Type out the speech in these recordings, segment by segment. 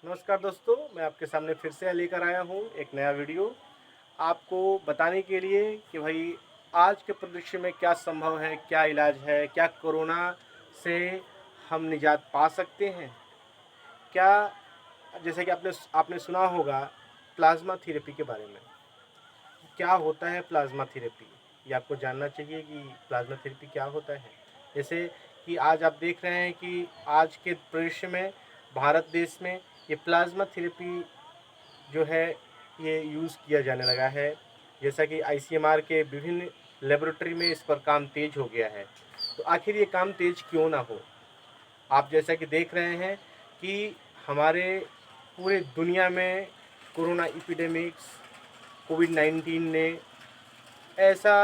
नमस्कार दोस्तों, मैं आपके सामने फिर से लेकर आया हूँ एक नया वीडियो आपको बताने के लिए कि भाई आज के परिदृश्य में क्या संभव है, क्या इलाज है, क्या कोरोना से हम निजात पा सकते हैं। क्या जैसे कि आपने आपने सुना होगा प्लाज्मा थेरेपी के बारे में। क्या होता है प्लाज्मा थेरेपी, ये आपको जानना चाहिए कि प्लाज्मा थेरेपी क्या होता है। जैसे कि आज आप देख रहे हैं कि आज के परिदृश्य में भारत देश में ये प्लाज्मा थेरेपी जो है ये यूज़ किया जाने लगा है। जैसा कि आईसीएमआर के विभिन्न लेबोरेटरी में इस पर काम तेज हो गया है। तो आखिर ये काम तेज क्यों ना हो। आप जैसा कि देख रहे हैं कि हमारे पूरे दुनिया में कोरोना एपिडेमिक्स कोविड-19 ने ऐसा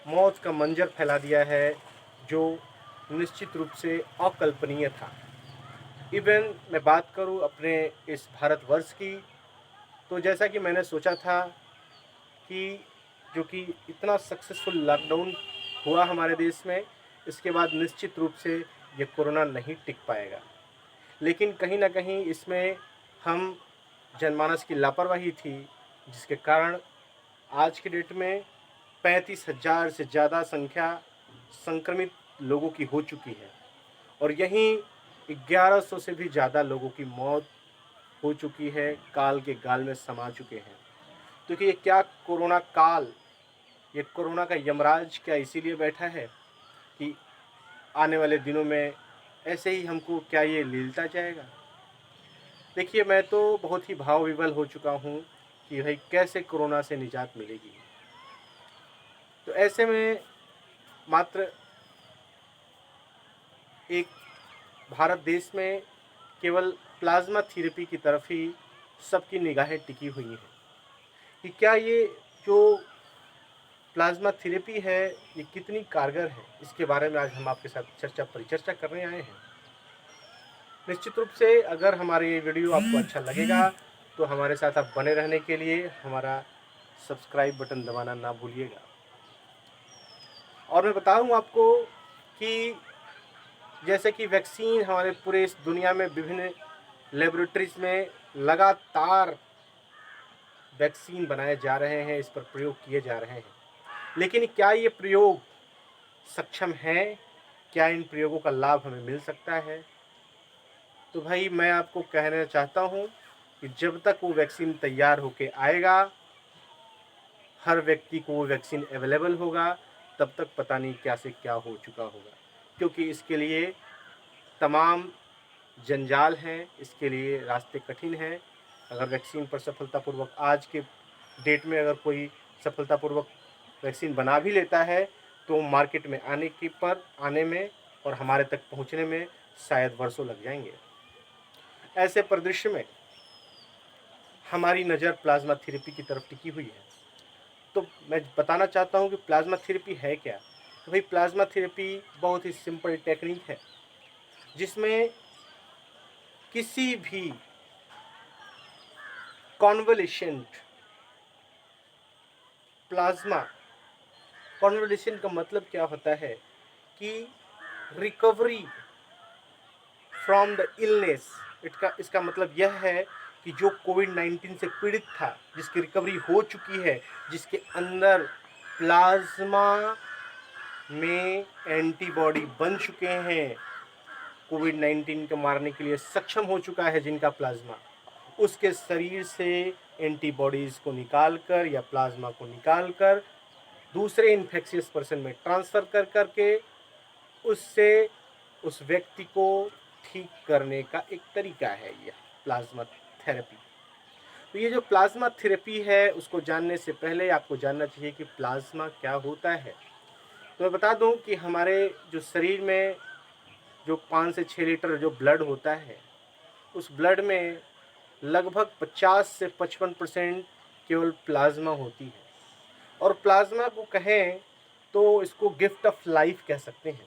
मौत का मंजर फैला दिया है जो निश्चित रूप से अकल्पनीय था। इवन मैं बात करूं अपने इस भारतवर्ष की, तो जैसा कि मैंने सोचा था कि जो कि इतना सक्सेसफुल लॉकडाउन हुआ हमारे देश में, इसके बाद निश्चित रूप से ये कोरोना नहीं टिक पाएगा। लेकिन कहीं न कहीं इसमें हम जनमानस की लापरवाही थी, जिसके कारण आज की डेट में 35,000 से ज़्यादा संख्या संक्रमित लोगों की हो चुकी है और यहीं 1100 से भी ज़्यादा लोगों की मौत हो चुकी है, काल के गाल में समा चुके हैं। क्योंकि ये क्या कोरोना काल, ये कोरोना का यमराज क्या इसीलिए बैठा है कि आने वाले दिनों में ऐसे ही हमको क्या ये लीलता जाएगा। देखिए, मैं तो बहुत ही भाव विवल हो चुका हूँ कि भाई कैसे कोरोना से निजात मिलेगी। तो ऐसे में मात्र एक भारत देश में केवल प्लाज्मा थेरेपी की तरफ ही सबकी निगाहें टिकी हुई हैं कि क्या ये जो प्लाज्मा थेरेपी है ये कितनी कारगर है। इसके बारे में आज हम आपके साथ परिचर्चा करने आए हैं। निश्चित रूप से अगर हमारा ये वीडियो आपको अच्छा लगेगा तो हमारे साथ आप बने रहने के लिए हमारा सब्सक्राइब बटन दबाना ना भूलिएगा। और मैं बताऊं आपको कि जैसे कि वैक्सीन हमारे पूरे इस दुनिया में विभिन्न लेबोरेटरीज में लगातार वैक्सीन बनाए जा रहे हैं, इस पर प्रयोग किए जा रहे हैं। लेकिन क्या ये प्रयोग सक्षम हैं? क्या इन प्रयोगों का लाभ हमें मिल सकता है? तो भाई मैं आपको कहना चाहता हूँ कि जब तक वो वैक्सीन तैयार होके आएगा, हर व्यक्ति को वो वैक्सीन अवेलेबल होगा, तब तक पता नहीं क्या से क्या हो चुका होगा। क्योंकि इसके लिए तमाम जंजाल हैं, इसके लिए रास्ते कठिन हैं। अगर वैक्सीन पर सफलतापूर्वक आज के डेट में अगर कोई सफलतापूर्वक वैक्सीन बना भी लेता है तो मार्केट में आने में और हमारे तक पहुंचने में शायद वर्षों लग जाएंगे। ऐसे परिदृश्य में हमारी नज़र प्लाज्मा थेरेपी की तरफ टिकी हुई है। तो मैं बताना चाहता हूं कि प्लाज्मा थेरेपी है क्या। तो भाई प्लाज्मा थेरेपी बहुत ही सिंपल टेक्निक है जिसमें किसी भी कॉन्वलेसेंट प्लाज्मा, कॉन्वलेसेंट का मतलब क्या होता है कि रिकवरी फ्रॉम द इलनेस। इसका मतलब यह है कि जो कोविड-19 से पीड़ित था, जिसकी रिकवरी हो चुकी है, जिसके अंदर प्लाज्मा में एंटीबॉडी बन चुके हैं, कोविड-19 को मारने के लिए सक्षम हो चुका है जिनका प्लाज्मा, उसके शरीर से एंटीबॉडीज़ को निकालकर या प्लाज्मा को निकालकर दूसरे इन्फेक्शियस पर्सन में ट्रांसफ़र कर करके उससे उस व्यक्ति को ठीक करने का एक तरीका है यह प्लाज्मा थेरेपी। तो ये जो प्लाज्मा थेरेपी है उसको जानने से पहले आपको जानना चाहिए कि प्लाज्मा क्या होता है। तो मैं बता दूं कि हमारे जो शरीर में जो 5 से 6 लीटर जो ब्लड होता है, उस ब्लड में लगभग 50 से 55% केवल प्लाज्मा होती है। और प्लाज्मा को कहें तो इसको गिफ्ट ऑफ लाइफ कह सकते हैं,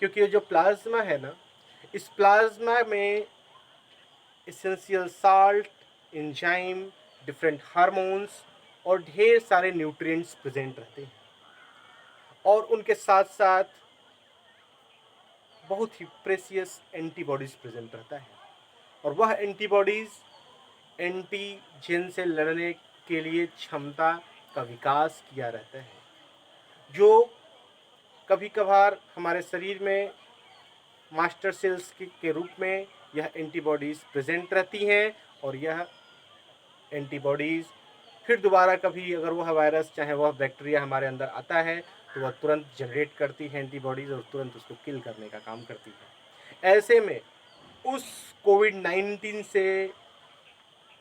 क्योंकि ये जो प्लाज्मा है ना, इस प्लाज्मा में essential salt, enzyme, different hormones और ढेर सारे न्यूट्रिएंट्स प्रेजेंट रहते हैं। और उनके साथ साथ बहुत ही प्रेशियस एंटीबॉडीज प्रेजेंट रहता है। और वह एंटीबॉडीज़ एंटीजन से लड़ने के लिए क्षमता का विकास किया रहता है, जो कभी कभार हमारे शरीर में मास्टर सेल्स के रूप में यह एंटीबॉडीज़ प्रेजेंट रहती हैं, और यह एंटीबॉडीज़ फिर दोबारा कभी अगर वह वायरस चाहे वह बैक्टीरिया हमारे अंदर आता है तो वह तुरंत जनरेट करती है एंटीबॉडीज़ और तुरंत उसको किल करने का काम करती है। ऐसे में उस कोविड-19 से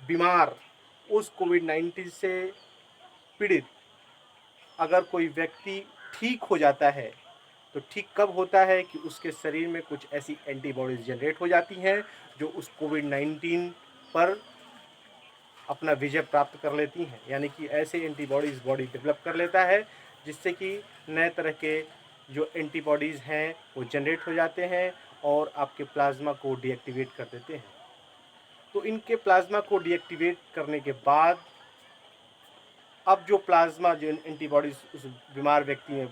बीमार, उस कोविड-19 से पीड़ित अगर कोई व्यक्ति ठीक हो जाता है तो ठीक कब होता है कि उसके शरीर में कुछ ऐसी एंटीबॉडीज़ जनरेट हो जाती हैं जो उस कोविड-19 पर अपना विजय प्राप्त कर लेती हैं। यानी कि ऐसे एंटीबॉडीज़ बॉडी डेवलप कर लेता है जिससे कि नए तरह के जो एंटीबॉडीज़ हैं वो जनरेट हो जाते हैं और आपके प्लाज्मा को डीएक्टिवेट कर देते हैं। तो इनके प्लाज्मा को डीएक्टिवेट करने के बाद अब जो प्लाज्मा जो एंटीबॉडीज़ उस बीमार व्यक्ति में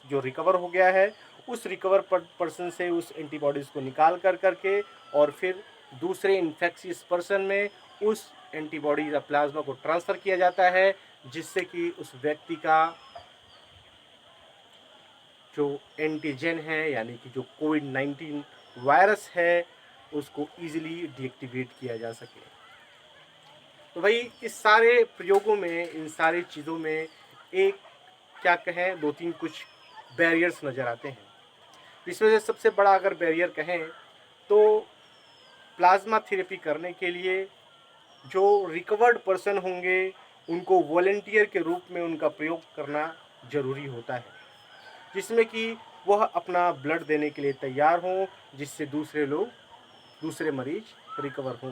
जो रिकवर हो गया है उस रिकवर पर्सन से उस एंटीबॉडीज़ को निकाल करके और फिर दूसरे इन्फेक्शियस पर्सन में उस एंटीबॉडीज या प्लाज्मा को ट्रांसफ़र किया जाता है, जिससे कि उस व्यक्ति का जो एंटीजन है यानी कि जो कोविड-19 वायरस है उसको ईजिली डीएक्टिवेट किया जा सके। तो भाई इस सारे प्रयोगों में, इन सारी चीज़ों में एक क्या कहें, दो तीन कुछ बैरियर्स नज़र आते हैं। इसमें से सबसे बड़ा अगर बैरियर कहें तो प्लाज्मा थेरेपी करने के लिए जो रिकवर्ड पर्सन होंगे उनको वॉलंटियर के रूप में उनका प्रयोग करना ज़रूरी होता है, जिसमें कि वह अपना ब्लड देने के लिए तैयार हों, जिससे दूसरे मरीज रिकवर हों।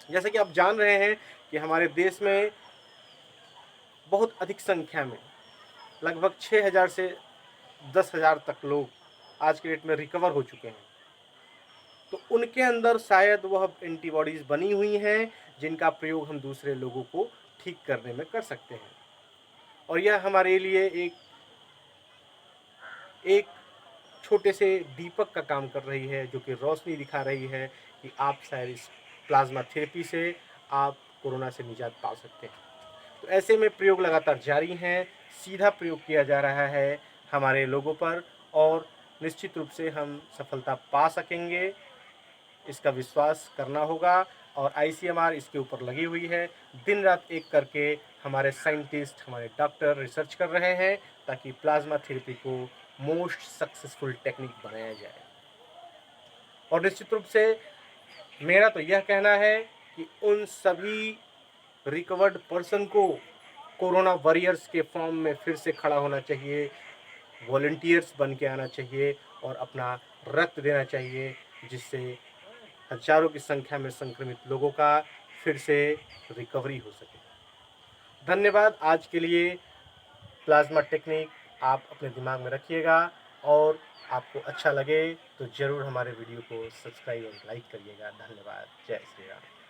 जैसे कि आप जान रहे हैं कि हमारे देश में बहुत अधिक संख्या में लगभग 6,000 से 10,000 तक लोग आज के डेट में रिकवर हो चुके हैं। तो उनके अंदर शायद वह एंटीबॉडीज़ बनी हुई हैं जिनका प्रयोग हम दूसरे लोगों को ठीक करने में कर सकते हैं। और यह हमारे लिए एक छोटे से दीपक का काम कर रही है, जो कि रोशनी दिखा रही है कि आप शायद इस प्लाज्मा थेरेपी से आप कोरोना से निजात पा सकते हैं। तो ऐसे में प्रयोग लगातार जारी हैं, सीधा प्रयोग किया जा रहा है हमारे लोगों पर और निश्चित रूप से हम सफलता पा सकेंगे, इसका विश्वास करना होगा। और आईसीएमआर इसके ऊपर लगी हुई है, दिन रात एक करके हमारे साइंटिस्ट, हमारे डॉक्टर रिसर्च कर रहे हैं ताकि प्लाज्मा थेरेपी को मोस्ट सक्सेसफुल टेक्निक बनाया जाए। और निश्चित रूप से मेरा तो यह कहना है कि उन सभी रिकवर्ड पर्सन को कोरोना वॉरियर्स के फॉर्म में फिर से खड़ा होना चाहिए, वॉलंटियर्स बन के आना चाहिए और अपना रक्त देना चाहिए, जिससे हजारों की संख्या में संक्रमित लोगों का फिर से रिकवरी हो सके। धन्यवाद। आज के लिए प्लाज्मा टेक्निक आप अपने दिमाग में रखिएगा और आपको अच्छा लगे तो ज़रूर हमारे वीडियो को सब्सक्राइब और लाइक करिएगा। धन्यवाद। जय श्री राम।